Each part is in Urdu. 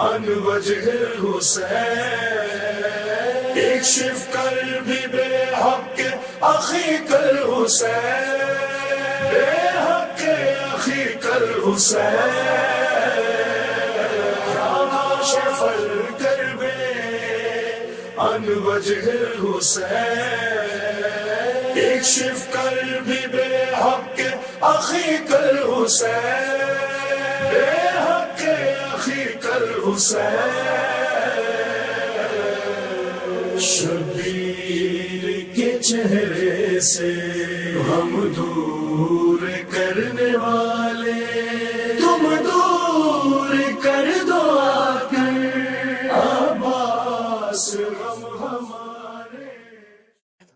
عن وجه الحسين اكشف قلبي بحق أخيك الحسين بحق أخيك الحسين يا كاشف الكرب عن وجه الحسين اكشف قلبي بحق أخيك الحسين بحق أخيك الحسين شبیر کے چہرے سے ہم دور کرنے والے تم دور کر دو آ کر عباس غم ہمارے.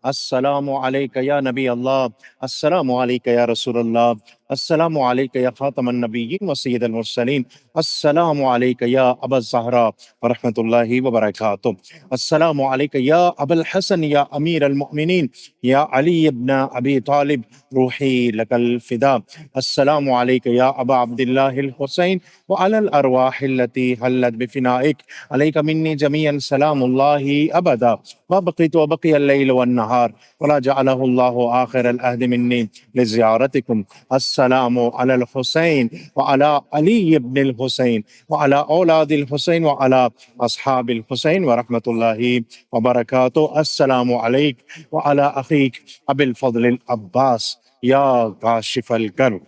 السلام علیک یا نبی اللہ، السلام علیک یا رسول اللہ، السلام علیک یا خاتم النبیین و سید المرسلین، السلام علیک یا ابا الزہرا ورحمۃ اللہ وبرکاتہ، السلام علیک یا ابا الحسن یا امیر المؤمنین یا علی ابن ابی طالب روحی لک الفدا، السلام علیک یا ابا عبداللہ الحسین وعلی الارواح التي حلت بفنائک، علیک منی جمیعا سلام اللہ ابدا ما بقیت وبقی اللیل والنہار ولا جعلہ اللہ آخر العہد منی لزیارتکم. السلام علی الحسین وعلی علی ابن الحسین وعلی اولاد الحسین وعلی اصحاب الحسین ورحمۃ اللہ وبرکاتہ. السلام علیک وعلی اخیک ابی الفضل العباس یا کاشف الکرب.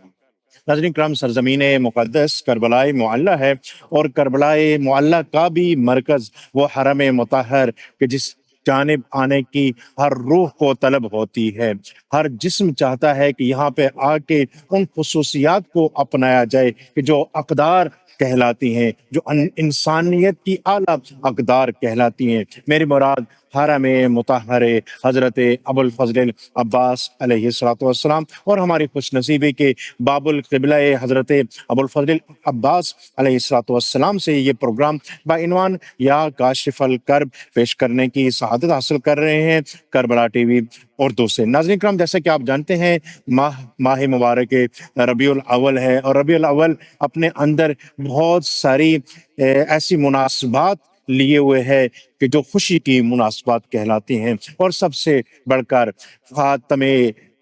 ناظرین کرام، سرزمین مقدس کربلائے معلیٰ ہے، اور کربلائے معلیٰ کا بھی مرکز وہ حرم مطہر کہ جس جانب آنے کی ہر روح کو طلب ہوتی ہے، ہر جسم چاہتا ہے کہ یہاں پہ آ کے ان خصوصیات کو اپنایا جائے کہ جو اقدار کہلاتی ہیں، جو انسانیت کی اعلیٰ اقدار کہلاتی ہیں. میری مراد حرم مطہر حضرت ابو الفضل عباس علیہ السلام اور ہماری خوش نصیبی کے باب القبلہ حضرت ابو الفضل عباس علیہ السلام سے یہ پروگرام بعنوان یا کاشف الکرب پیش کرنے کی سعادت حاصل کر رہے ہیں کربلا ٹی وی اردو سے. ناظرین کرام، جیسا کہ آپ جانتے ہیں ماہ مبارک ربیع الاول ہے، اور ربیع الاول اپنے اندر بہت ساری ایسی مناسبات لیے ہوئے ہے کہ جو خوشی کی مناسبات کہلاتی ہیں، اور سب سے بڑھ کر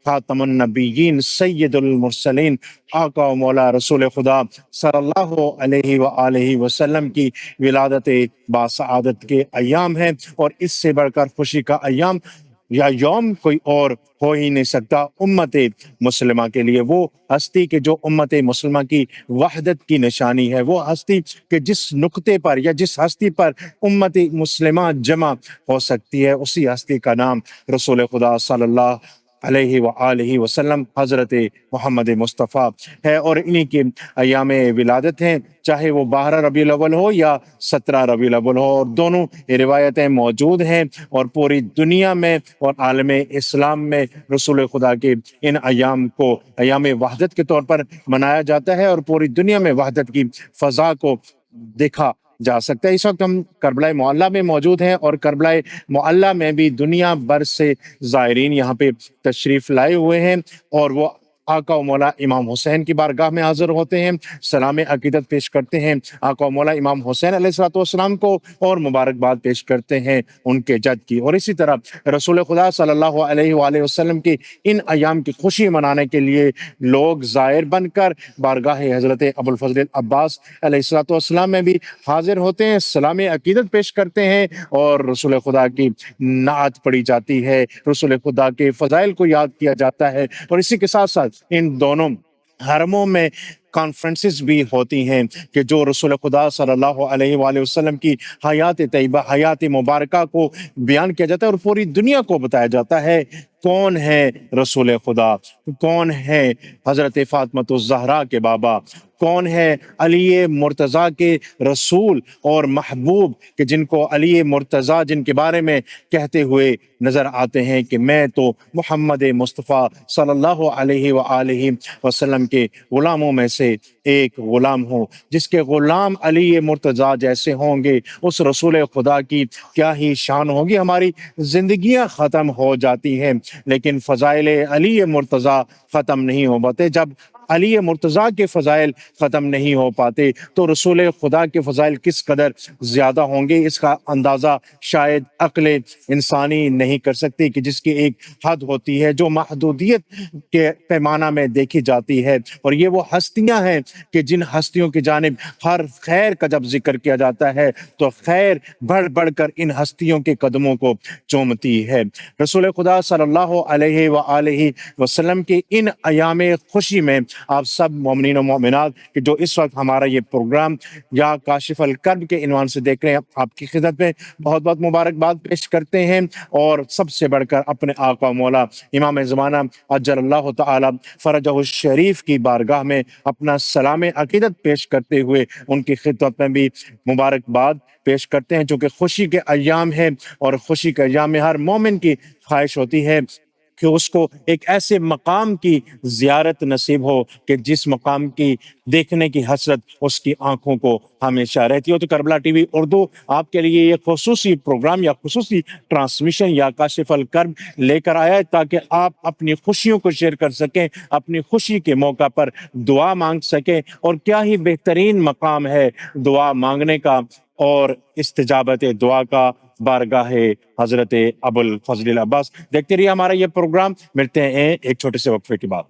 خاتم النبیین سید المرسلین آقا و مولا رسول خدا صلی اللہ علیہ وآلہ وسلم کی ولادت باسعادت کے ایام ہیں، اور اس سے بڑھ کر خوشی کا ایام یا یوم کوئی اور ہو ہی نہیں سکتا امت مسلمہ کے لیے. وہ ہستی کہ جو امت مسلمہ کی وحدت کی نشانی ہے، وہ ہستی کہ جس نقطے پر یا جس ہستی پر امت مسلمہ جمع ہو سکتی ہے، اسی ہستی کا نام رسول خدا صلی اللہ علیہ وآلہ وسلم حضرت محمد مصطفیٰ ہے، اور انہی کے ایام ولادت ہیں، چاہے وہ 12 ربیع الاول ہو یا 17 ربیع الاول ہو. اور دونوں روایتیں موجود ہیں، اور پوری دنیا میں اور عالم اسلام میں رسول خدا کے ان ایام کو ایام وحدت کے طور پر منایا جاتا ہے، اور پوری دنیا میں وحدت کی فضا کو دیکھا جا سکتا ہے. اس وقت ہم کربلا معلیٰ میں موجود ہیں، اور کربلا معلیٰ میں بھی دنیا بھر سے زائرین یہاں پہ تشریف لائے ہوئے ہیں، اور وہ آقا و مولا امام حسین کی بارگاہ میں حاضر ہوتے ہیں، سلام عقیدت پیش کرتے ہیں آقا و مولا امام حسین علیہ السلام کو، اور مبارکباد پیش کرتے ہیں ان کے جد کی. اور اسی طرح رسول خدا صلی اللہ علیہ وآلہ وسلم کی ان ایام کی خوشی منانے کے لیے لوگ زائر بن کر بارگاہ حضرت ابو الفضل عباس علیہ السلام میں بھی حاضر ہوتے ہیں، سلام عقیدت پیش کرتے ہیں، اور رسول خدا کی نعت پڑھی جاتی ہے، رسول خدا کے فضائل کو یاد کیا جاتا ہے. اور اسی کے ساتھ ساتھ ان دونوں حرموں میں کانفرنسز بھی ہوتی ہیں کہ جو رسول خدا صلی اللہ علیہ وآلہ وسلم کی حیات طیبہ، حیات مبارکہ کو بیان کیا جاتا ہے، اور پوری دنیا کو بتایا جاتا ہے کون ہے رسول خدا، کون ہے حضرت فاطمۃ الزہرا کے بابا، کون ہے علی مرتضیٰ کے رسول اور محبوب، کہ جن کو علی مرتضیٰ جن کے بارے میں کہتے ہوئے نظر آتے ہیں کہ میں تو محمد مصطفیٰ صلی اللہ علیہ وآلہ وسلم کے غلاموں میں سے ایک غلام ہوں. جس کے غلام علی مرتضیٰ جیسے ہوں گے، اس رسول خدا کی کیا ہی شان ہوگی. ہماری زندگیاں ختم ہو جاتی ہیں لیکن فضائل علی مرتضیٰ ختم نہیں ہو پاتے. جب علی مرتضیٰ کے فضائل ختم نہیں ہو پاتے تو رسول خدا کے فضائل کس قدر زیادہ ہوں گے، اس کا اندازہ شاید عقل انسانی نہیں کر سکتی کہ جس کی ایک حد ہوتی ہے جو محدودیت کے پیمانہ میں دیکھی جاتی ہے، اور یہ وہ ہستیاں ہیں کہ جن ہستیوں کی جانب ہر خیر کا جب ذکر کیا جاتا ہے تو خیر بڑھ بڑھ کر ان ہستیوں کے قدموں کو چومتی ہے۔ رسول خدا صلی اللہ علیہ وآلہ وسلم کی ان ایام خوشی میں آپ سب مومنین و مومنات کہ جو اس وقت ہمارا یہ پروگرام یا کاشف الکرب کے عنوان سے دیکھ رہے ہیں، آپ کی خدمت میں بہت بہت مبارکباد پیش کرتے ہیں، اور سب سے بڑھ کر اپنے آقا مولا امام زمانہ عجل اللہ تعالی فرجہ الشریف کی بارگاہ میں اپنا سلام عقیدت پیش کرتے ہوئے ان کی خدمت میں بھی مبارکباد پیش کرتے ہیں، چونکہ خوشی کے ایام ہیں، اور خوشی کے ایام میں ہر مومن کی خواہش ہوتی ہے کہ اس کو ایک ایسے مقام کی زیارت نصیب ہو کہ جس مقام کی دیکھنے کی حسرت اس کی آنکھوں کو ہمیشہ رہتی ہو۔ تو کربلا ٹی وی اردو آپ کے لیے یہ خصوصی پروگرام یا خصوصی ٹرانسمیشن یا کاشف الکرب لے کر آیا ہے تاکہ آپ اپنی خوشیوں کو شیئر کر سکیں، اپنی خوشی کے موقع پر دعا مانگ سکیں، اور کیا ہی بہترین مقام ہے دعا مانگنے کا اور استجابت دعا کا بارگاہ حضرت ابو الفضل العباس۔ دیکھتے رہیے ہمارا یہ پروگرام، ملتے ہیں ایک چھوٹے سے وقفے کے بعد۔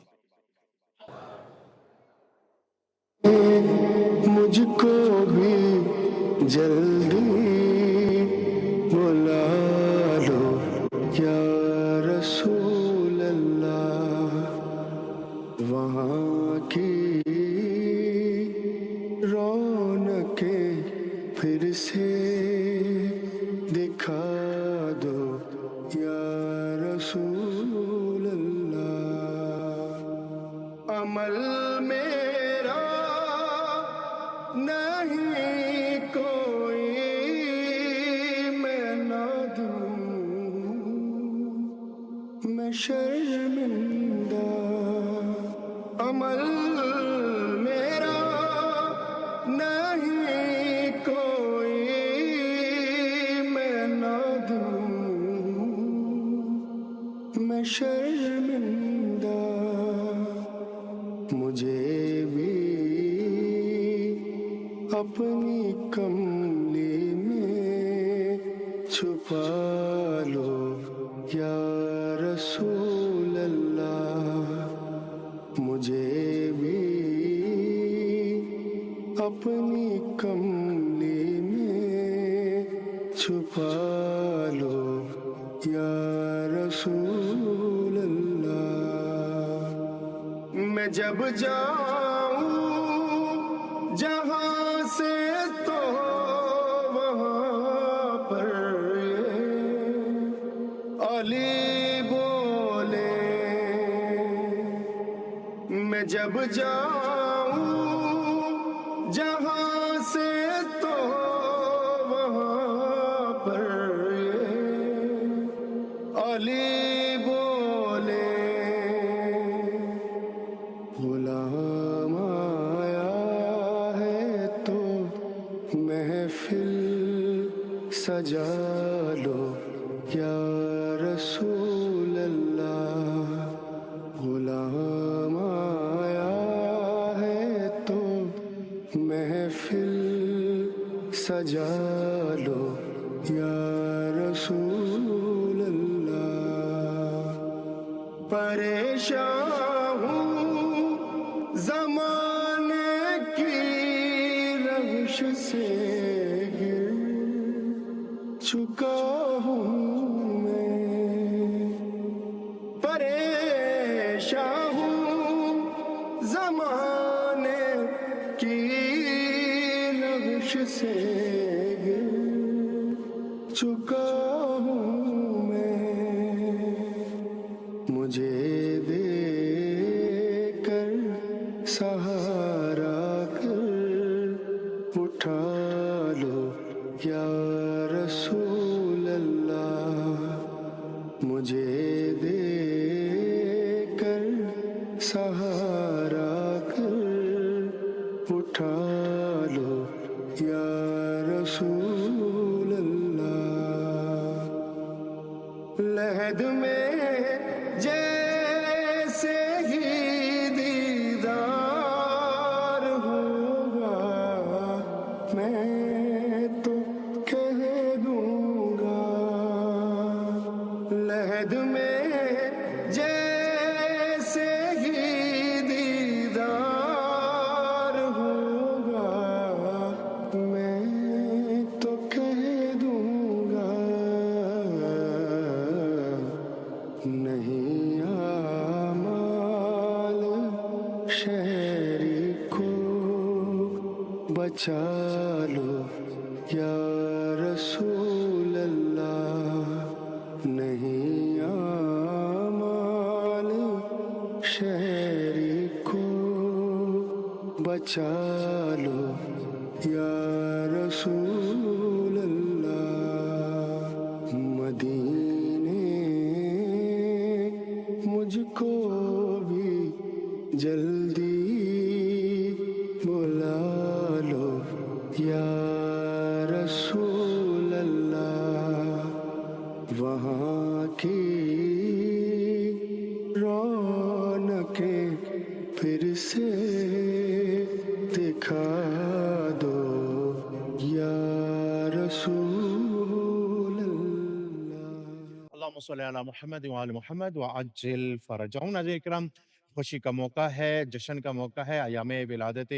مجھ کو بھی جلدی بلا لو یا رسول اللہ، وہاں کی رونقیں پھر سے دکھا دو یا رسول اللہ۔ عمل میرا نہیں کوئی میں نہ دوں، میں شرمندہ، عمل میرا نہیں کوئی میں نہ دوں، میں شرمندہ، مجھے بھی اپنی کملی میں چھپا لو یا رسول اللہ، مجھے بھی اپنی کملی میں چھپا لو یا رسول اللہ۔ میں جب جاؤں جہاں سے تو وہاں پر علی بولے، میں جب جاؤں جہاں سے تو وہاں پر علی بولے، غلام آیا ہے تو محفل سجا لو یا رسول اللہ، غلام آیا ہے تو محفل سجا لو یا رسول اللہ۔ پریشان ہوں زمانے کی روش سے، گر چکا ہوں میں، پریشان ہوں زمانے کی روش سے، گر چکا ہوں میں، مجھے دے کر سہارا کر اٹھا لو یا رسول اللہ، مجھے دے کر سہارا کر اٹھا لو یا رسول اللہ۔ لحد میں جیسے ہی دیدار بچا لو یا رسول اللہ، نہیں اعمال شہری کو بچا لو یا رسول اللہ، مدینے مجھ کو بھی جلدی بلا لو یا رسول اللہ، وہاں کی رونقیں پھر سے دکھا دو یا رسول اللہ۔ اللہم صلی علی محمد وعلی محمد وعجل فرجہم۔ ناظرین کرام، خوشی کا موقع ہے، جشن کا موقع ہے، ایام ولادت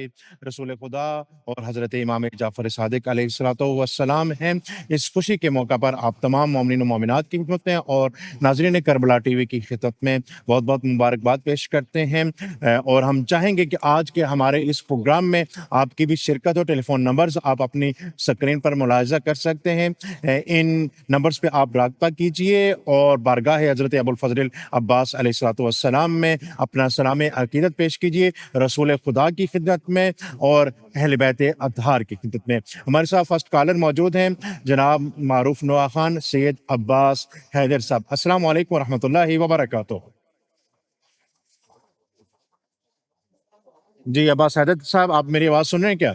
رسول خدا اور حضرت امام جعفر صادق علیہ السلام ہیں۔ اس خوشی کے موقع پر آپ تمام مومنین و مومنات کی خدمت میں اور ناظرین کربلا ٹی وی کی خدمت میں بہت بہت مبارکباد پیش کرتے ہیں، اور ہم چاہیں گے کہ آج کے ہمارے اس پروگرام میں آپ کی بھی شرکت ہو۔ ٹیلی فون نمبرز آپ اپنی سکرین پر ملاحظہ کر سکتے ہیں، ان نمبرز پہ آپ رابطہ کیجئے اور بارگاہ حضرت ابوالفضل عباس علیہ السلام میں اپنا سلام عقیدت پیش کیجئے، رسول خدا کی خدمت میں اور اہل بیت اطہار کی خدمت میں۔ ہمارے ساتھ فرسٹ کالر موجود ہیں جناب معروف نوا خان سید عباس حیدر صاحب۔ السلام علیکم ورحمۃ اللہ وبرکاتہ۔ جی عباس حیدر صاحب، آپ میری آواز سن رہے ہیں کیا؟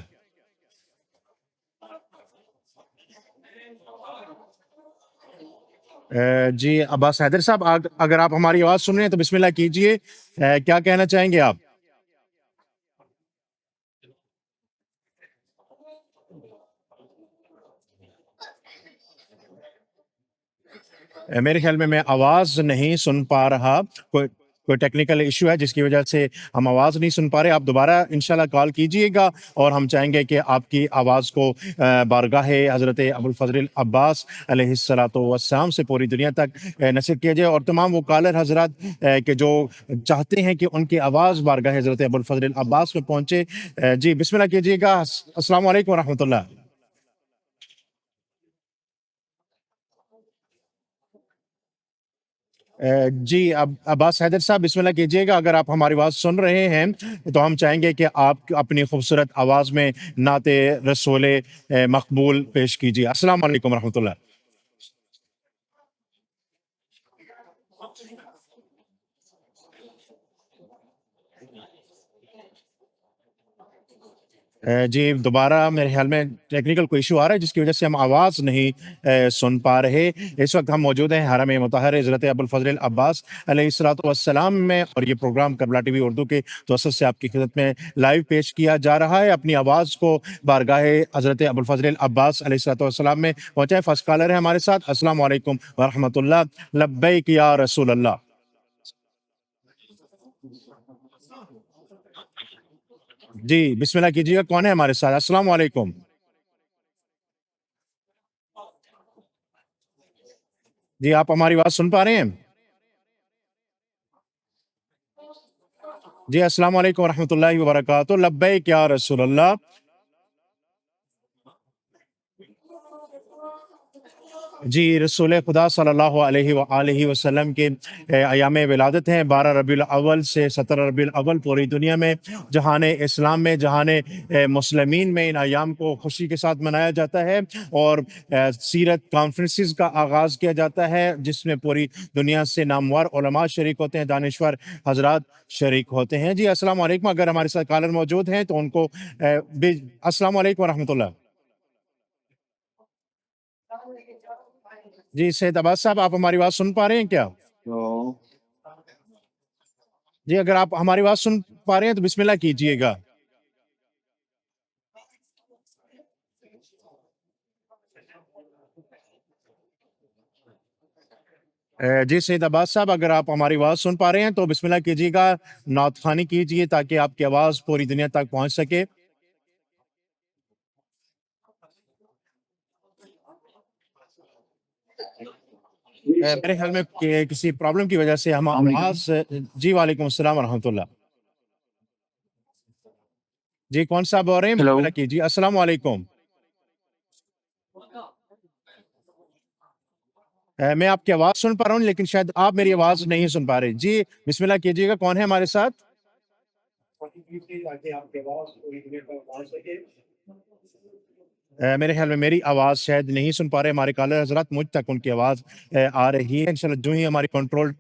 جی عباس حیدر صاحب، اگر آپ ہماری آواز سن رہے ہیں تو بسم اللہ کیجئے، کیا کہنا چاہیں گے آپ؟ میرے خیال میں آواز نہیں سن پا رہا، کوئی ٹیکنیکل ایشو ہے جس کی وجہ سے ہم آواز نہیں سن پا رہے۔ آپ دوبارہ انشاءاللہ کال کیجئے گا اور ہم چاہیں گے کہ آپ کی آواز کو بارگاہ حضرت ابوالفضل عباس علیہ السلام سے پوری دنیا تک نشر کیا جائے، اور تمام وہ کالر حضرات کہ جو چاہتے ہیں کہ ان کی آواز بارگاہ حضرت ابوالفضل عباس میں پہنچے، جی بسم اللہ کیجئے گا۔ السلام علیکم ورحمۃ اللہ۔ جی عباس حیدر صاحب، بسم اللہ کیجئے گا۔ اگر آپ ہماری آواز سن رہے ہیں تو ہم چاہیں گے کہ آپ اپنی خوبصورت آواز میں نعت رسول مقبول پیش کیجئے۔ السلام علیکم ورحمۃ اللہ۔ جی دوبارہ میرے خیال میں ٹیکنیکل کوئی ایشو آ رہا ہے جس کی وجہ سے ہم آواز نہیں سن پا رہے۔ اس وقت ہم موجود ہیں حرم مطہر حضرت ابوالفضل عباس علیہ السلام میں، اور یہ پروگرام کربلا ٹی وی اردو کے توسط سے آپ کی خدمت میں لائیو پیش کیا جا رہا ہے۔ اپنی آواز کو بارگاہ حضرت ابوالفضل عباس علیہ السلام میں پہنچائے۔ فرسٹ کالر ہے ہمارے ساتھ۔ السلام علیکم ورحمۃ اللہ۔ لبیک یا رسول اللہ۔ جی بسم اللہ کیجیے گا، کون ہے ہمارے ساتھ؟ السلام علیکم۔ جی آپ ہماری بات سن پا رہے ہیں؟ جی السلام علیکم ورحمۃ اللہ وبرکاتہ۔ لبیک یا رسول اللہ۔ جی رسول خدا صلی اللہ علیہ وآلہ وسلم کے ایام ولادت ہیں، 12 ربیع الاول سے 17 ربیع الاول پوری دنیا میں، جہان اسلام میں، جہان مسلمین میں ان ایام کو خوشی کے ساتھ منایا جاتا ہے، اور سیرت کانفرنسز کا آغاز کیا جاتا ہے جس میں پوری دنیا سے نامور علماء شریک ہوتے ہیں، دانشور حضرات شریک ہوتے ہیں۔ جی السلام علیکم، اگر ہمارے ساتھ کالر موجود ہیں تو ان کو السلام علیکم ورحمۃ اللہ۔ جی سید عباس صاحب، آپ ہماری بات سن پا رہے ہیں کیا؟ جی اگر آپ ہماری بات سن پا رہے ہیں تو بسم اللہ کیجئے گا۔ جی سید عباس صاحب، اگر آپ ہماری آواز سن پا رہے ہیں تو بسم اللہ کیجئے گا، نعت خوانی کیجئے تاکہ آپ کی آواز پوری دنیا تک پہنچ سکے۔ میرے خیال میں کسی پرابلم کی وجہ سے ہم آواز، جی وعلیکم السلام ورحمۃ اللہ۔ جی کون صاحب ہو رہے ہیں؟ ہیلو بسم اللہ کیجیے. السلام علیکم. میں آپ کی آواز سن پا رہا ہوں لیکن شاید آپ میری آواز نہیں سن پا رہے. جی بسم اللہ کیجیے گا. کون ہے ہمارے ساتھ؟ میرے خیال میں میری آواز شاید نہیں سن پا رہے ہمارے کالر حضرات. مجھ تک ان کی آواز آ رہی ہے. انشاءاللہ جو ہی ہماری کنٹرول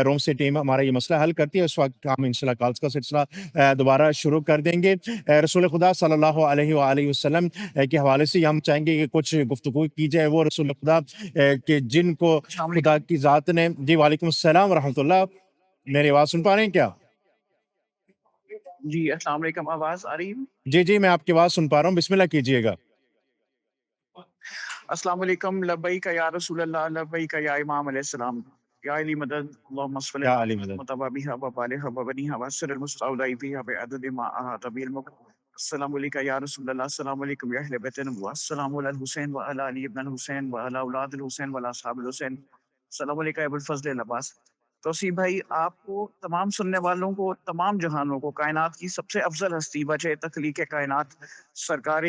روم سے ٹیم ہمارا یہ مسئلہ حل کرتی ہے اس وقت ہم انشاءاللہ کالز کا سلسلہ دوبارہ شروع کر دیں گے. رسول خدا صلی اللہ علیہ وآلہ وسلم کے حوالے سے ہم چاہیں گے کہ کچھ گفتگو کی جائے. وہ رسول خدا کہ جن کو السلام خدا علیکم کی ذات نے. جی وعلیکم السلام ورحمۃ اللہ. میری آواز سن پا رہے ہیں کیا؟ جی السلام علیکم آواز آ رہی ہے؟ جی میں آپ کی آواز سن پا رہا ہوں. بسم اللہ کیجیے گا. السلام علیکم. لبیک یا رسول اللہ، لبیک یا امام علیہ السلام، یا علی مدد. اللہم صلی یا علی علی مدد. محمد وبہ وبالہ وبنیہ وسر المستودع فیہ بعدد ما احاط به الملک. السلام علیکم یا رسول اللہ، السلام علیکم یا اہل بیت النبوۃ، السلام علی الحسین وعلی علی ابن الحسین وعلی اولاد الحسین وعلی اصحاب الحسین. السلام علیکم ابو الفضل العباس. توصیف بھائی، آپ کو، تمام سننے والوں کو، تمام جہانوں کو، کائنات کی سب سے افضل ہستی، وجہ تخلیق کائنات، سرکار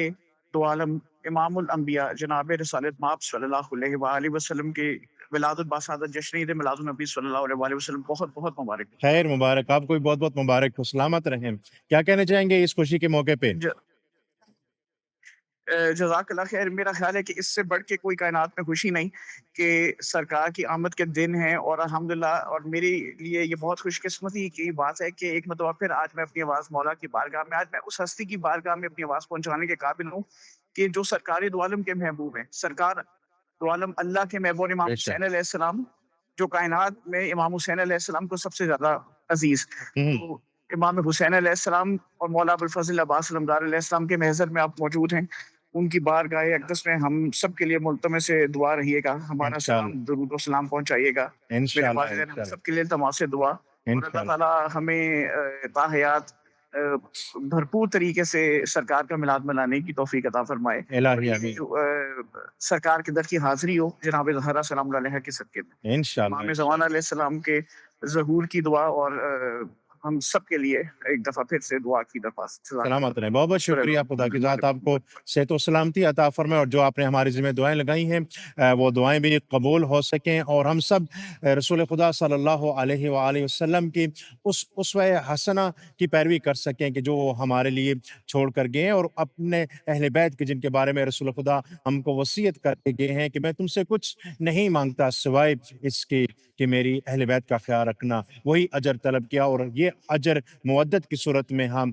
دو عالم، امام الانبیاء، جناب رسالت مآب صلی اللہ علیہ وآلہ وسلم کے ولادت باسعادت جشن عید میلاد النبی صلی اللہ علیہ وآلہ وسلم بہت بہت مبارک. خیر مبارک. آپ کو بھی بہت بہت مبارک ہو. سلامت رہیں. کیا کہنا چاہیں گے اس خوشی کے موقع پہ؟ جزاک اللہ خیر. میرا خیال ہے کہ اس سے بڑھ کے کوئی کائنات میں خوشی نہیں کہ سرکار کی آمد کے دن ہیں، اور الحمدللہ، اور میرے لیے یہ بہت خوش قسمتی کی بات ہے کہ ایک مرتبہ پھر آج میں اپنی آواز مولا کی بارگاہ میں، آج میں اس ہستی کی بارگاہ میں اپنی آواز پہنچانے کے قابل ہوں کہ جو سرکار دو عالم کے محبوب ہیں، سرکار دو عالم اللہ کے محبوب امام حسین علیہ السلام، جو کائنات میں امام حسین علیہ السلام کو سب سے زیادہ عزیز. تو امام حسین علیہ السلام اور مولا ابوالفضل عباس علمدار علیہ السلام کے محضر میں آپ موجود ہیں. ان کی بارگاہ اقدس میں ہم سب کے لیے ملتمس سے دعا رہیے گا. ہمارا سلام، درود و سلام پہنچائیے گا. میرے والدین ہم سب کے لیے تمام سے دعا. اور اللہ تعالیٰ ہمیں تا حیات بھرپور طریقے سے سرکار کا میلاد منانے کی توفیق عطا فرمائے. سرکار کے در کی حاضری ہو جناب زہرا سلام اللہ علیہ کے صدقے میں. امام زمان علیہ السلام کے ظہور کی دعا، اور ہم سب کے لیے ایک دفعہ پھر سے دعا کی درخواست. سلامت رہیں. بہت بہت شکریہ. خدا کی ذات آپ کو صحت و سلامتی عطا فرمائے، اور جو آپ نے ہمارے ذمہ دعائیں لگائی ہیں وہ دعائیں بھی قبول ہو سکیں، اور ہم سب رسول خدا صلی اللہ علیہ وآلہ وسلم کی اس اسوہ حسنہ کی پیروی کر سکیں کہ جو ہمارے لیے چھوڑ کر گئے ہیں، اور اپنے اہل بیت کے جن کے بارے میں رسول خدا ہم کو وصیت کر کے گئے ہیں کہ میں تم سے کچھ نہیں مانگتا سوائے اس کی کہ میری اہل بیت کا خیال رکھنا. وہی اجر طلب کیا، اور یہ اجر مودت کی صورت میں ہم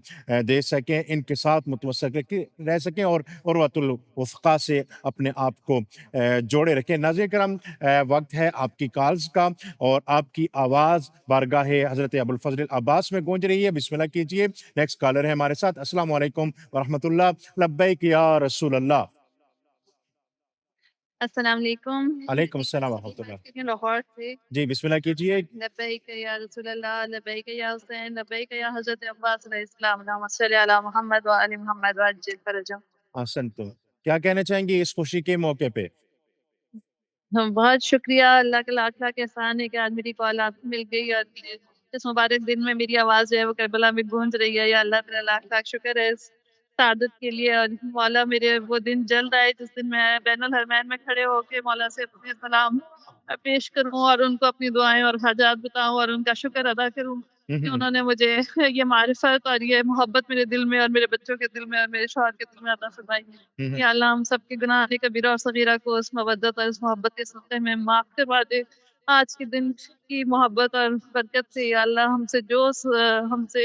دے سکیں، ان کے ساتھ متوسط رہ سکیں، اور عروۃ الوثقیٰ سے اپنے آپ کو جوڑے رکھیں. ناظرین کرام، وقت ہے آپ کی کالز کا، اور آپ کی آواز بارگاہ حضرت ابوالفضل عباس میں گونج رہی ہے. بسم اللہ کیجیے. نیکسٹ کالر ہے ہمارے ساتھ. السلام علیکم ورحمۃ اللہ. لبیک یا رسول اللہ. السلام علیکم. علیکم السلام ورحمۃ اللہ. لاہور سے. جی بسم اللہ کیجیے. لبیک یا رسول اللہ، لبیک یا حسین، لبیک یا حضرت عباس علیہ السلام. اللہم صلی علی محمد وعلی محمد وعجل فرجہ. احسن. تو کیا کہنا چاہیں گے اس خوشی کے موقع پہ؟ بہت شکریہ. اللہ کا لاکھ لاکھ احسان ہے کہ آج میری کال آپ کو مل گئی، اور اس مبارک دن میں میری آواز جو ہے وہ کربلا میں گونج رہی ہے. یا اللہ تعالیٰ لاکھ لاکھ شکر ہے اس سعادت کے لیے. اور مولا میرے وہ دن جلد آئے جس دن میں بین الحرمین میں کھڑے ہو کے مولا سے اپنے سلام پیش کروں، اور ان کو اپنی دعائیں اور حاجات بتاؤں، اور ان کا شکر ادا کروں کہ انہوں نے مجھے یہ معرفت اور یہ محبت میرے دل میں، اور میرے بچوں کے دل میں، اور میرے شوہر کے دل میں عطا فرمائی. یا اللہ ہم سب کے گناہ کبیرہ اور صغیرہ کو اس مودت اور اس محبت کے صدقے میں معاف کروا دے. آج کے دن کی محبت اور برکت سے یا اللہ ہم سے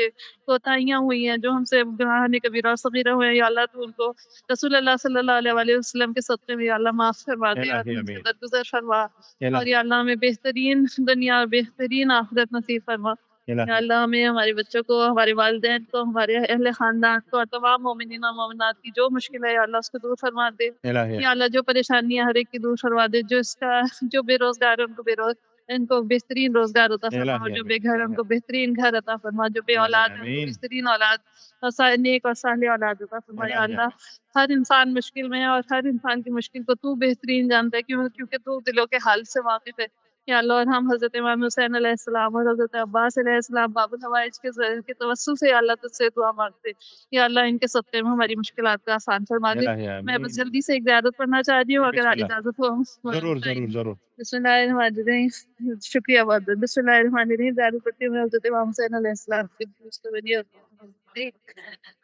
کوتاہیاں ہوئی ہیں، جو ہم سے گناہ کبیرہ اور صغیرہ ہوئے ہیں، یا اللہ تو ان کو رسول اللہ صلی اللہ علیہ وآلہ وسلم کے صدقے میں یا اللہ معاف کروا دے، اور ان سے درگزر فرما. اور یا اللہ ہمیں بہترین دنیا اور بہترین آخرت نصیب فرما. یا اللہ ہمیں، ہمارے بچوں کو، ہمارے والدین کو، ہمارے اہل خاندان کو، اور تمام مومنین اور مومنات کی جو مشکل ہے یا اللہ اس کو دور فرما دے. یا اللہ جو پریشانی ہے ہر ایک کی دور فرما دے. جو بے روزگار ہے ان کو بہترین روزگار عطا فرما، اور جو بے گھر ان کو بہترین گھر عطا فرما. جو بے اولاد ہے ان کو بہترین اولاد اور نیک اور صالح اولاد عطا فرما. یا اللہ ہر انسان مشکل میں ہے، اور ہر انسان کی مشکل کو تو بہترین جانتا ہے، کیونکہ تو دلوں کے حال سے واقف ہے. یا اللہ، اور ہم حضرت امام حسین علیہ السلام اور حضرت عباس علیہ السلام باب الحوائج کے توسل سے یا اللہ تجھ سے دعا مانگتے یا اللہ ان کے صدقے میں ہماری مشکلات کا آسان فرما دے۔ الہی میں بس آمین۔ جلدی سے ایک زیارت پڑھنا چاہ رہی ہوں، اگر بسم اللہ، اجازت ہو۔ ضرور ضرور ضرور۔ بسم اللہ الرحمن الرحیم، شکریہ بہت بہت۔ بسم اللہ الرحمن الرحیم، زیارت پڑھتی ہوں میں حضرت امام حسین علیہ السلام کی۔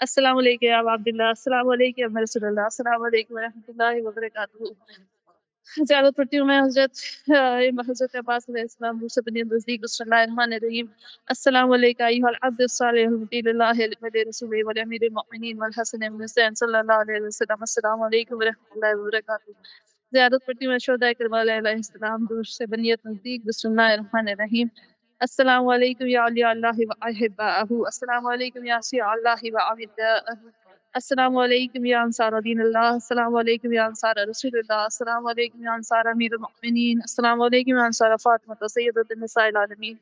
السلام علیکم یا ابا عبداللہ، السلام علیکم یا رسول اللہ، السلام علیکم ورحمۃ اللہ وبرکاتہ۔ زیارت پڑھتی ہوں میں حضرت عباس علیہ السلام سے بنی نزدیک۔ بسم اللہ الرحمن الرحیم، السلام علیکم ایھا العبد الصالح المطیع للہ ولرسولہ ولامیر المؤمنین والحسن بن حسین صلی اللہ علیہ وسلم، السلام علیکم ورحمۃ اللہ وبرکاتہ۔ زیارت پڑھتی ہوں میں شہداء کربلا علیہ السلام دور سے بنیت نزدیک۔ بسم اللہ الرحمن الرحیم، السلام علیکم یا اولیاء اللہ و احباءہ، السلام علیکم یا شیعاء اللہ و اعداءہ، السلام علیکم یا انصار دین اللہ، السلام علیکم یا انصار رسول اللہ، السلام علیکم یا انصار امیر المؤمنین، السلام علیکم یا انصار فاطمہ سیدۃ النساء العالمین،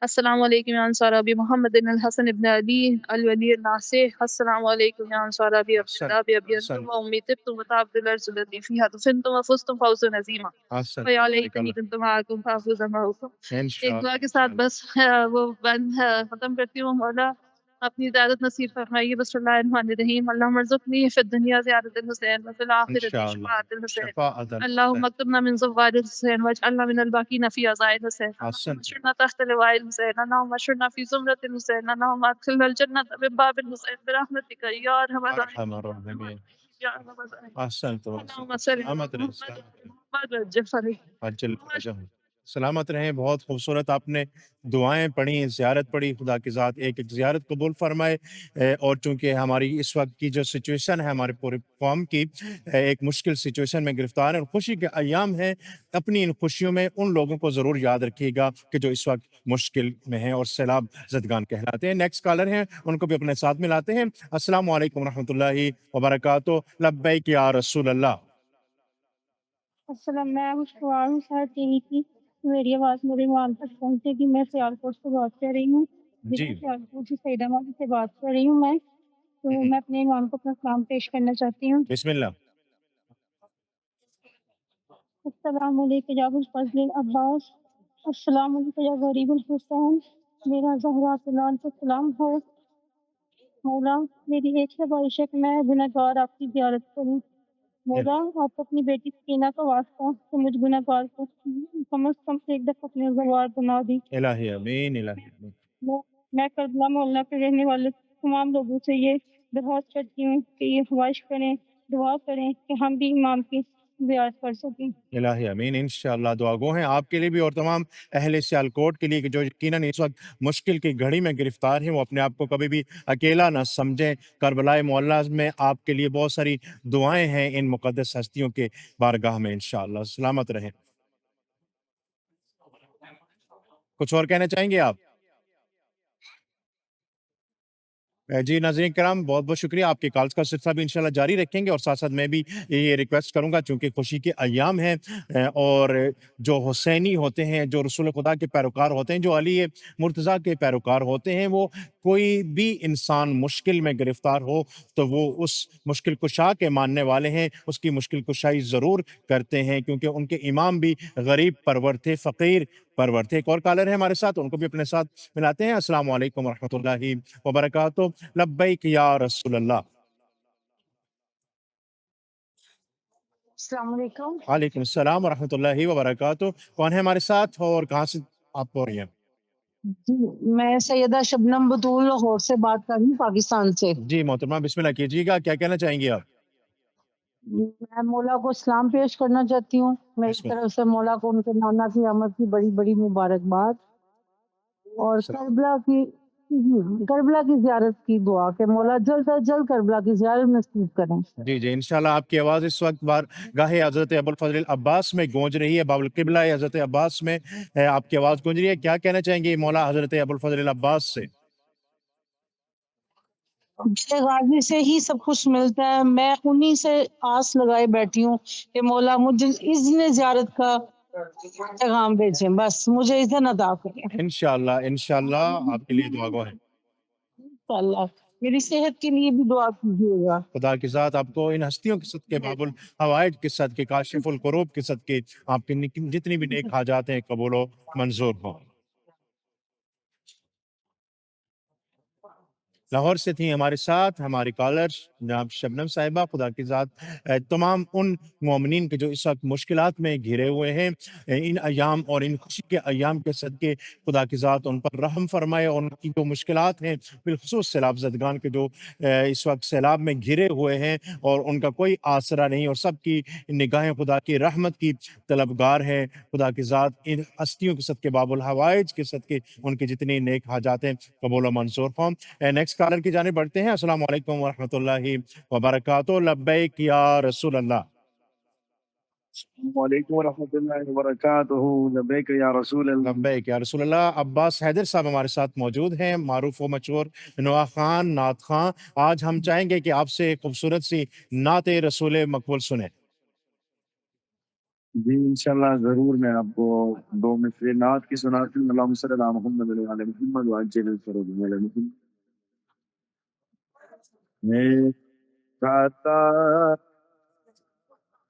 السلام علیکم یا انصار ابی محمد الحسن ابن علی الولی الناصح، السلام علیکم یا انصار ابی احسن عبداللہ ابی ابی احسن انتم و امی طبتم وطاب الارض التي فيها دفنتم وفزتم فوزا عظیما احسن، ویا بارک لیتنی اللہ، کنت معکم فافوز معکم۔ ایک انشاءاللہ دعا کے ساتھ بس وہ بند ختم کرتی ہوں۔ مولا اپنی زیارت نصیب فرمائیے۔ بسم اللہ الرحمن الرحیم، اللہم ارزقنی فی الدنیا زیارت الحسین وفی الآخرۃ انشاءاللہ، شفاعت الحسین، شفاعت اللہم الحسین، اکتبنا من زوار الحسین واجعلنا من الباقین فی عزائر الحسین، اللہم احسن، اشرنا تحت لواء الحسین، اللہم اشرنا فی زمرۃ الحسین، اللہم ادخلنا الجنۃ من باب الحسین برحمتک یا ارحم ارحم الراحمین الراحمین، یا ارحم الراحمین۔ احسن تو اللہم صل علی سلامت رہیں، محمد سلامت رہیں، محمد الجعفری۔ اجل اجل سلامت رہیں۔ بہت خوبصورت آپ نے دعائیں پڑھی، زیارت پڑھی، خدا کی ذات ایک ایک زیارت قبول فرمائے۔ اور چونکہ ہماری اس وقت کی جو سچویشن ہے ہمارے پورے قوم کی، ایک مشکل سچویشن میں گرفتار ہے اور خوشی کے ایام ہیں، اپنی ان خوشیوں میں ان لوگوں کو ضرور یاد رکھیے گا کہ جو اس وقت مشکل میں ہیں اور سیلاب زدگان کہلاتے ہیں۔ نیکسٹ کالر ہیں، ان کو بھی اپنے ساتھ ملاتے ہیں۔ السلام علیکم ورحمۃ اللہ وبرکاتہ۔ لبیک یا رسول اللہ۔ السلام، میں خوشگوار ہوں شاید ٹی وی کی میری آواز میرے موبائل تک پہنچے گی۔ میں سیالکوٹ سے بات کر رہی ہوں، جی ضلع سیالکوٹ سے سعیدہ مالی سے بات کر رہی ہوں میں، تو میں اپنے امام کو اپنا سلام پیش کرنا چاہتی ہوں۔ بسم اللہ۔ السلام علیکم یا ابو الفضل العباس، السلام علیکم یا غریب الحسین، میرا زہرا لال سے سلام ہو۔ مولا میری ایک ہے خواہش ہے کہ میں گنہگار آپ کی زیارت کروں۔ مولا آپ اپنی بیٹی سکینہ کا واسطہ کہ مجھ گنہگار کو کم از کم ایک دفعہ اپنے زوار بنا دی۔ الہی امین، الہی امین۔ میں کربلا محلہ کے رہنے والے تمام لوگوں سے یہ درخواست کرتی ہوں کہ یہ خواہش کریں، دعا کریں کہ ہم بھی امام کی زیارت کر سکیں۔ الہی امین، انشاءاللہ دعا گو ہیں آپ کے لیے بھی اور تمام اہل سیالکوٹ کے لیے کہ جو یقیناً اس وقت مشکل کی گھڑی میں گرفتار ہیں، وہ اپنے آپ کو کبھی بھی اکیلا نہ سمجھیں۔ کربلا معلیٰ میں آپ کے لیے بہت ساری دعائیں ہیں ان مقدس ہستیوں کے بارگاہ میں، انشاءاللہ سلامت رہیں۔ کچھ اور کہنا چاہیں گے آپ؟ جی ناظرین کرام، بہت بہت شکریہ۔ آپ کے کالز کا سلسلہ بھی انشاءاللہ جاری رکھیں گے اور ساتھ ساتھ میں بھی یہ ریکویسٹ کروں گا، چونکہ خوشی کے ایام ہیں اور جو حسینی ہوتے ہیں، جو رسول خدا کے پیروکار ہوتے ہیں، جو علی مرتضیٰ کے پیروکار ہوتے ہیں، وہ کوئی بھی انسان مشکل میں گرفتار ہو تو وہ اس مشکل کشا کے ماننے والے ہیں، اس کی مشکل کشائی ضرور کرتے ہیں، کیونکہ ان کے امام بھی غریب پرور تھے، فقیر پرور تھے۔ ایک اور کالر ہے ہمارے ساتھ، ان کو بھی اپنے ساتھ ملاتے ہیں۔ السلام علیکم ورحمۃ اللہ وبرکاتہ۔ لبیک یا رسول اللہ۔ السلام علیکم۔ وعلیکم السلام ورحمۃ اللہ وبرکاتہ۔ کون ہے ہمارے ساتھ اور کہاں سے آپ ہو رہی ہیں؟ جی میں سیدہ شبنم بطول لاہور سے بات کر رہی ہوں، پاکستان سے۔ جی محترمہ، بسم اللہ کیجیے گا، کیا کہنا چاہیں گے آپ؟ میں مولا کو سلام پیش کرنا چاہتی ہوں، میری بسم اللہ۔ طرف سے مولا کو ان کے نانا کی آمد کی بڑی بڑی مبارکباد، اور کربلا کی زیارت کی دعا کہ مولا جلد از جلد کربلا کی زیارت نصیب کریں۔ جی جی انشاءاللہ آپ کی آواز اس وقت بارگاہ حضرت ابوالفضل العباس میں گونج رہی ہے، باب القبلہ حضرت عباس میں آپ کی آواز گونج رہی ہے۔ کیا کہنا چاہیں گے مولا حضرت ابوالفضل العباس سے؟ بے غازی سے ہی سب کچھ ملتا ہے، میں انہی سے آس لگائے بیٹھی ہوں کہ مولا مجھے اذن زیارت کا پیغام بھیجیں، بس مجھے اذن عطا کریں انشاءاللہ انشاءاللہ آپ کے لیے دعا گو ہے۔ اللہ۔ میری صحت کے لیے بھی دعا کیجیے گا. خدا کی ذات آپ کو ان ہستیوں کے صدقے، باب الحوائج کے صدقے، کاشف الکروب کے صدقے آپ کی جتنی بھی نیک حاجات ہیں قبول و منظور ہوں. لاہور سے تھیں ہمارے ساتھ ہماری کالر جناب شبنم صاحبہ. خدا کی ذات تمام ان مومنین کے جو اس وقت مشکلات میں گھرے ہوئے ہیں ان ایام اور ان خوشی کے ایام کے صدقے خدا کی ذات ان پر رحم فرمائے، اور ان کی جو مشکلات ہیں بالخصوص سیلاب زدگان کے جو اس وقت سیلاب میں گھرے ہوئے ہیں اور ان کا کوئی آسرا نہیں، اور سب کی نگاہیں خدا کی رحمت کی طلبگار ہیں. خدا کی ذات ان ہستیوں کے صدقے، باب الحوائج کے صدقے ان کی جتنی نیک حاجات ہیں قبول و منظور ہوں. نیکسٹ کالر کی جانب بڑھتے ہیں. السلام علیکم ورحمۃ اللہ وبرکاتہ. لبیک یا رسول اللہ. وعلیکم ورحمۃ اللہ وبرکاتہ. لبیک یا رسول اللہ. لبیک یا رسول اللہ. عباس حیدر صاحب ہمارے ساتھ موجود ہیں، معروف و مشہور نوا خان، نعت خان. آج ہم چاہیں گے کہ آپ سے ایک خوبصورت سی نعت رسول مقبول سنیں. جی انشاءاللہ ضرور. میں آپ کو 2 مصرع نعت کی سناتی ہوں. اللہم صلی علی محمد وعلی محمد وعجل الفرج علی محمد. کہتا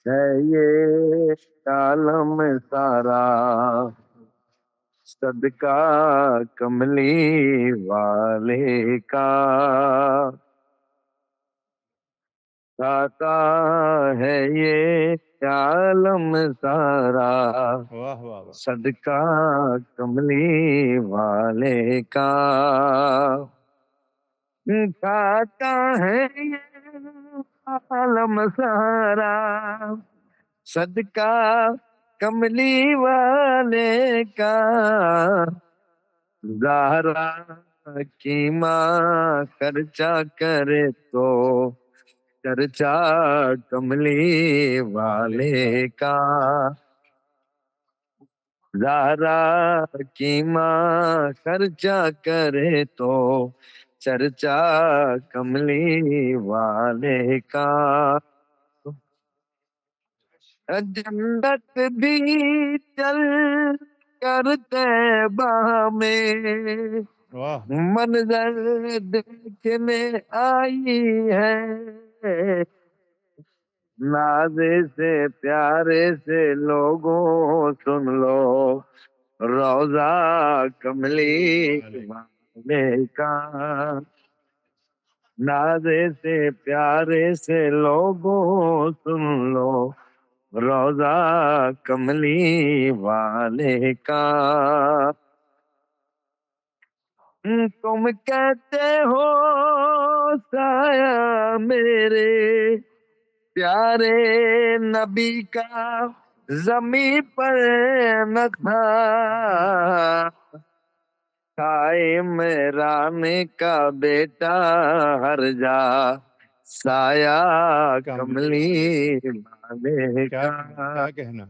ہے یہ عالم سارا، صدقہ کملی والے کا. کہتا ہے یہ عالم سارا، واہ واہ واہ. صدقہ کملی والے کا. کہتا ہے یہ عالم سارا، صدقہ کملی والے کا. زہرا کی ماں خرچہ کرے تو چرچا کملی والے کا. زہرا کی ماں خرچہ کرے تو چرچا کملی والے کا. جنت بھی چل کر طیبہ میں واہ. منظر دیکھنے آئی ہے. نازے سے پیارے سے لوگوں سن لو روضہ کملی والے کا. نازے سے پیارے سے لوگوں سن لو روضہ کملی والے کا. تم کہتے ہو سایہ میرے پیارے نبی کا زمین پر نہ تھا. عمران کا بیٹا ہر جا سایہ کملی والے کا. کیا کہنا.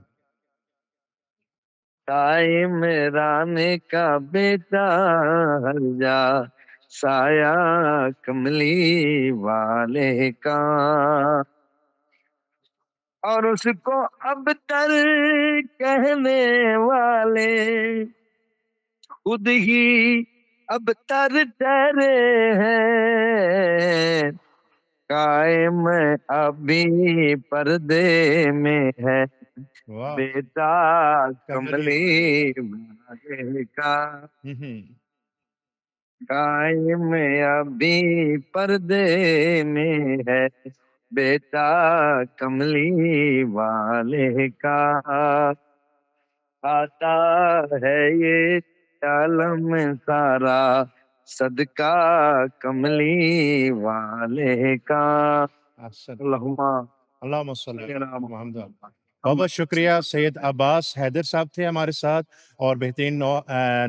عمران کا بیٹا ہر جا سایہ کملی والے کا. اور اس کو اب تر کہنے والے خود ہی اب تر ٹھہرے ہیں. قائم ابھی پردے میں ہے واہ. بیٹا کملی والے کا. قائم ابھی پردے میں ہے بیٹا کملی والے کا. آتا ہے یہ عالم سارا، صدقہ کملی والے کا. اللہم صلی علی محمد. بہت بہت شکریہ. سید عباس حیدر صاحب تھے ہمارے ساتھ اور بہترین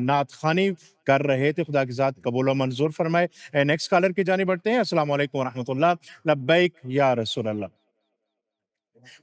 نعت خوانی کر رہے تھے. خدا کی ذات قبول و منظور فرمائے. نیکسٹ کالر کی جانب بڑھتے ہیں. السلام علیکم ورحمۃ اللہ. لبیک یا رسول اللہ.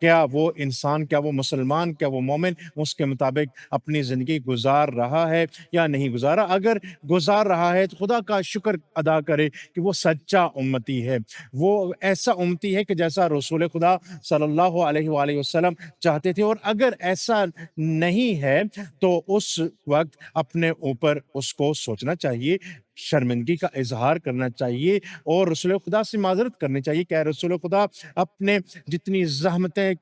کیا وہ انسان، کیا وہ مسلمان، کیا وہ مومن اس کے مطابق اپنی زندگی گزار رہا ہے یا نہیں گزارا. اگر گزار رہا ہے تو خدا کا شکر ادا کرے کہ وہ سچا امتی ہے، وہ ایسا امتی ہے کہ جیسا رسول خدا صلی اللہ علیہ وآلہ وسلم چاہتے تھے. اور اگر ایسا نہیں ہے تو اس وقت اپنے اوپر اس کو سوچنا چاہیے، شرمندگی کا اظہار کرنا چاہیے اور رسول خدا سے معذرت کرنی چاہیے کہ اے رسول خدا، اپنے جتنی زحمتیں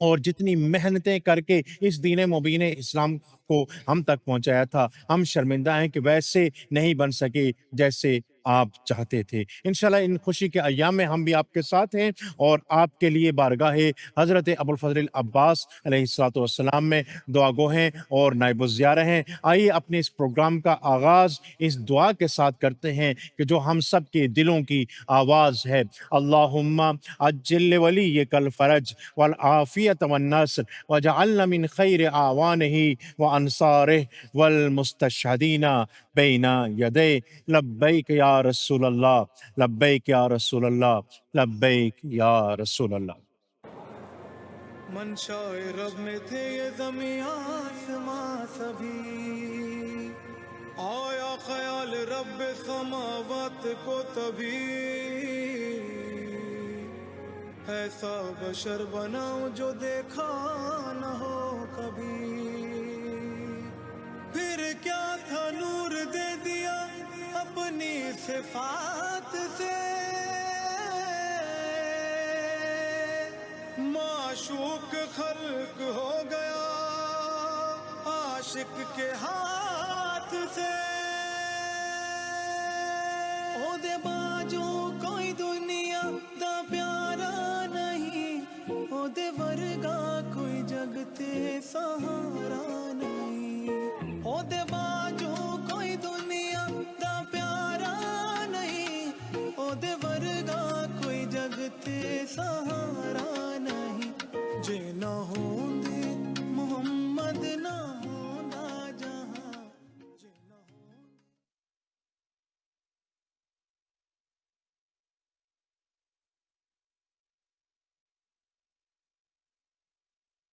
اور جتنی محنتیں کر کے اس دین مبین اسلام کو ہم تک پہنچایا تھا، ہم شرمندہ ہیں کہ ویسے نہیں بن سکے جیسے آپ چاہتے تھے. انشاءاللہ ان خوشی کے ایام میں ہم بھی آپ کے ساتھ ہیں اور آپ کے لیے بارگاہ حضرت ابوالفضل العباس علیہ الصلوۃ والسلام میں دعا گو ہیں اور نائب الزیارہ ہیں. آئیے اپنے اس پروگرام کا آغاز اس دعا کے ساتھ کرتے ہیں کہ جو ہم سب کے دلوں کی آواز ہے. اللہم عجل ولیک الفرج والعافیت والنصر وجعلنا من خیر اعوانہ وانصارہ والمستشہدین بین یدی. لبیک یا رسول اللہ، لبیک یا رسول اللہ، لبیک یا رسول اللہ. منشاء رب میں تھے یہ زمین آسماں سبھی، آیا خیال رب سماوات کو تبھی، ایسا بشر بناؤ جو دیکھا نہ ہو کبھی. پھر کیا تھا نور دے دیا اپنی صفات سے، معشوق خلق ہو گیا عاشق کے ہاتھ سے. او دے باجو کوئی دنیا دا پیارا نہیں، او دے ورگا کوئی جگ تے سہا